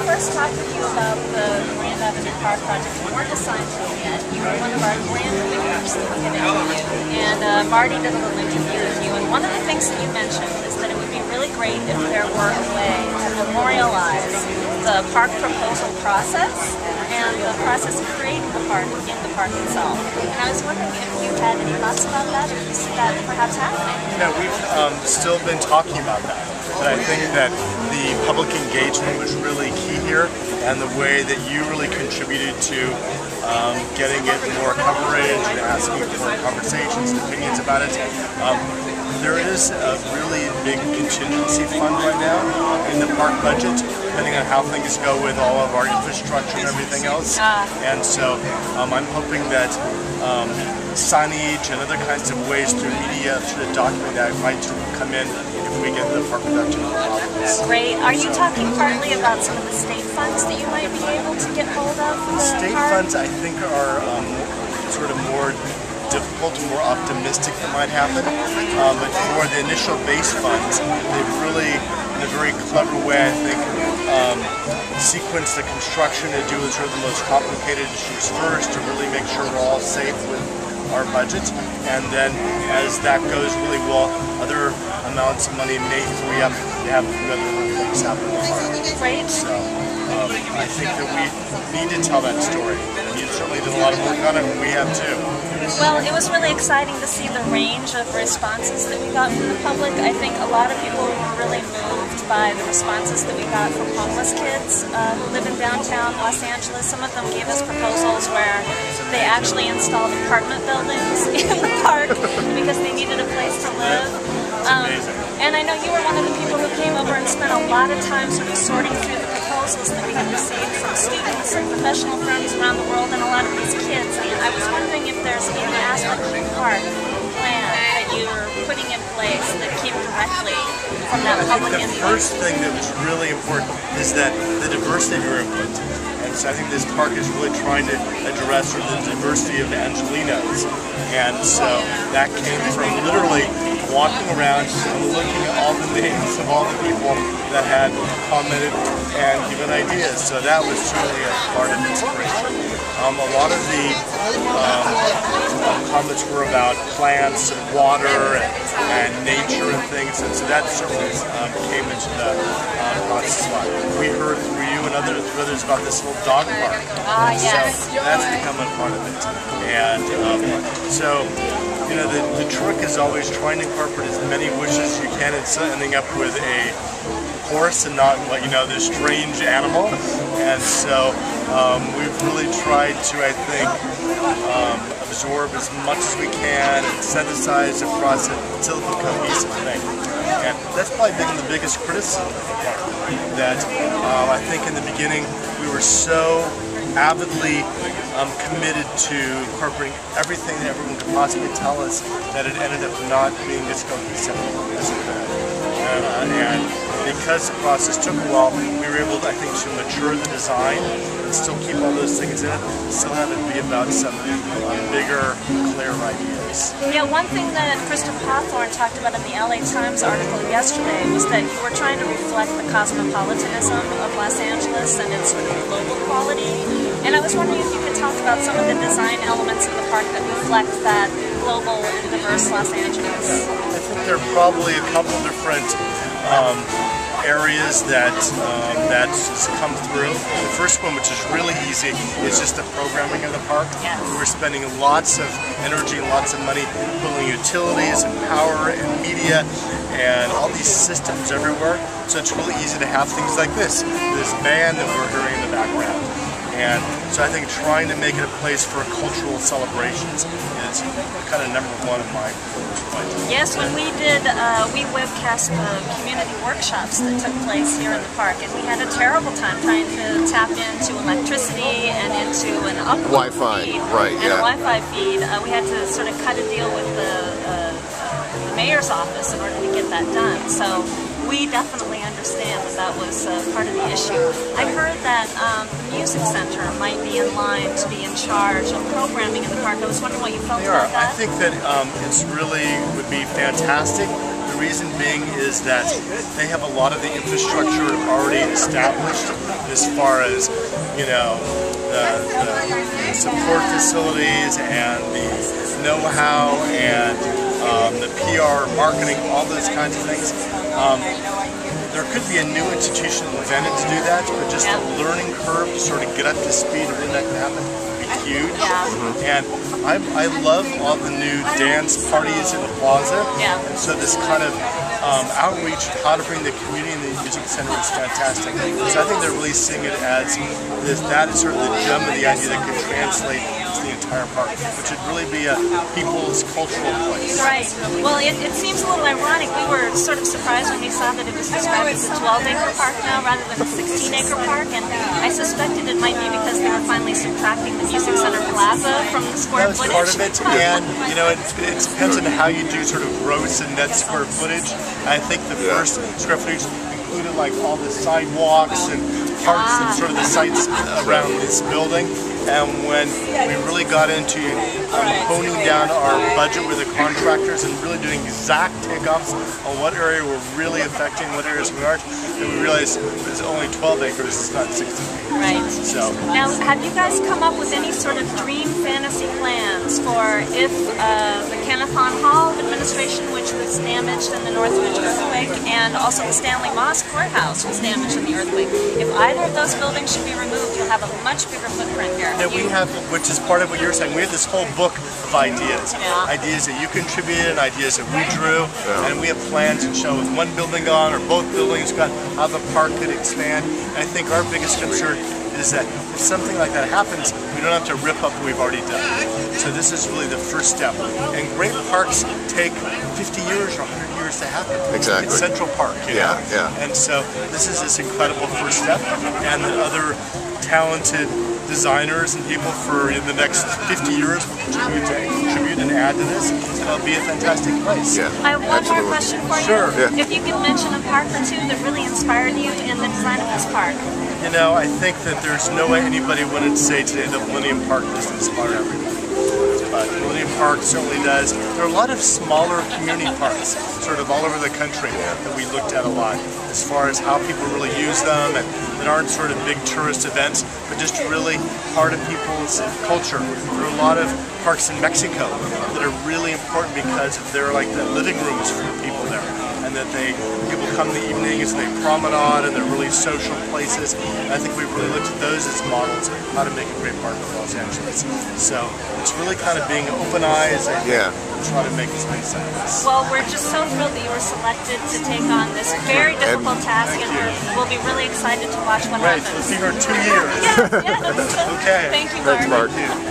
first talked with you about the Grand Avenue Park project, you weren't assigned to it yet. You were one of our grand leaders that we had interviewed. And Marty did a little interview with you, and one of the things that you mentioned is that it would be really great if there were a way to memorialize the park proposal process and the process of creating the park in the park itself. And I was wondering if you had any thoughts about that, or if you see that perhaps happening. Yeah, we've still been talking about that. But I think that the public engagement was really key here, and the way that you really contributed to getting it more coverage and asking for conversations and opinions about it. There is a really big contingency fund right now in the park budget, depending on how things go with all of our infrastructure and everything else. And so I'm hoping that signage and other kinds of ways through media to document that might come in if we get the park production problems. Great. Are you talking partly about some of the state funds that you might be able to get hold of for the state park? funds, I think, are sort of more difficult, more optimistic that might happen. But for the initial base funds, they've really, in a very clever way, I think, sequenced the construction to do sort of the most complicated issues first, to really make sure we're all safe with our budget. And then as that goes really well, other amounts of money may free up to have other things happen in the park. Great. So I think that we need to tell that story. And you certainly did a lot of work on it, and we have too. Well, it was really exciting to see the range of responses that we got from the public. I think a lot of people were really moved by the responses that we got from homeless kids who live in downtown Los Angeles. Some of them gave us proposals where they actually installed apartment buildings in the park because they needed a place to live. And I know you were one of the people who came over and spent a lot of time sort of sorting through the proposals that we had received from students and professional firms around the world and a lot of these kids. And I was wondering if there's any aspect of the park plan that you're putting in place that came directly from that public input. The first thing that was really important is that the diversity of your input. And so I think this park is really trying to address the diversity of Angelinos. And so that came from literally walking around and looking at all the names of all the people that had commented and given ideas. So that was truly a part of inspiration. A lot of the comments were about plants and water and nature and things, and so that certainly came into the process a lot. We heard through you and others about this little dog park. Yes. So that's become a part of it. And so, you know, the trick is always trying to incorporate as many wishes as you can and ending up with a horse and not, you know, this strange animal. And so we've really tried to, I think, absorb as much as we can and synthesize across it until it's a cohesive thing. And that's probably been the biggest criticism of the park. That I think in the beginning we were so avidly committed to incorporating everything that everyone could possibly tell us that it ended up not being as cohesive as it could. And because the process took a while, we were able, I think, to mature the design and still keep all those things in it, and still have it be about some bigger, clear ideas. Yeah, one thing that Christopher Hawthorne talked about in the LA Times article yesterday was that you were trying to reflect the cosmopolitanism of Los Angeles and its sort of global quality. And I was wondering if you could talk about some of the design elements of the park that reflect that global and diverse Los Angeles. I think there are probably a couple different areas that come through. The first one, which is really easy, is just the programming of the park. Yes. We're spending lots of energy and lots of money building utilities and power and media and all these systems everywhere. So it's really easy to have things like this band that we're hearing in the background. And so I think trying to make it a place for cultural celebrations is kind of number one of my points. Yes, when we did, we webcast the community workshops that took place here in the park, and we had a terrible time trying to tap into electricity and into an upload feed and a Wi-Fi feed. We had to sort of cut a deal with the mayor's office in order to get that done. So we definitely understand that was part of the issue. I heard that the music center might be in line to be in charge of programming in the park. I was wondering what you felt about that. I think that it's really would be fantastic. The reason being is that they have a lot of the infrastructure already established as far as, you know, the support facilities and the know-how and the PR, marketing, all those kinds of things. There could be a new institution invented to do that, but just the learning curve to sort of get up to speed and when that can happen would be huge. And I love all the new dance parties in the plaza. And so this kind of outreach of how to bring the community in the music center is fantastic. So I think they're really seeing it as that is sort of the gem of the idea that could translate to the entire park, which would really be a people's cultural place. Right. Well, it seems a little ironic. We were sort of surprised when we saw that it was described as a 12-acre park now rather than a 16-acre park, and I suspected it might be because they were finally subtracting the Music Center Plaza from the square footage. That was part of it, and you know, it depends on how you do sort of gross and net square footage. I think the first square footage included like all the sidewalks and parks and sort of the sites around this building. And when we really got into honing down our budget with the contractors and really doing exact takeoffs on what area we're really affecting, what areas we aren't, and we realized it's only 12 acres, it's not 16 acres. Right. So now, have you guys come up with any sort of dream fantasy plans for if the Kennethon Hall administration, which was damaged in the Northridge earthquake, and also the Stanley Moss Courthouse was damaged in the earthquake, if either of those buildings should be removed, you'll have a much bigger footprint here. Yeah, we have, which is part of what you're saying, we have this whole book of ideas. Ideas that you contributed and ideas that we drew, and we have plans to show with one building gone or both buildings gone, how the park could expand. And I think our biggest concern is that if something like that happens, we don't have to rip up what we've already done. So this is really the first step. And great parks take 50 years or 100 years to happen. Exactly. It's Central Park, you know? And so this is this incredible first step, and the other talented designers and people for in the next 50 years will contribute and add to this. It'll be a fantastic place. I have one more question for you. Sure. If you could mention a park or two that really inspired you in the design of this park. You know, I think that there's no way anybody wouldn't say today that Millennium Park doesn't inspire everybody. But Millennium Park certainly does. There are a lot of smaller community parks sort of all over the country that we looked at a lot as far as how people really use them and that aren't sort of big tourist events, but just really part of people's culture. There are a lot of parks in Mexico that are really important because they're like the living rooms for people there, and that people come in the evenings and they promenade and they're really social places. And I think we really looked at those as models of how to make a great park in Los Angeles. So it's really kind of being open eyes and try to make this make sense. Well, we're just so thrilled that you were selected to take on this very difficult task, and we'll be really excited to watch what happens. We'll see her in 2 years. Yes. Okay. Thank you, Mark. Thanks, Mark.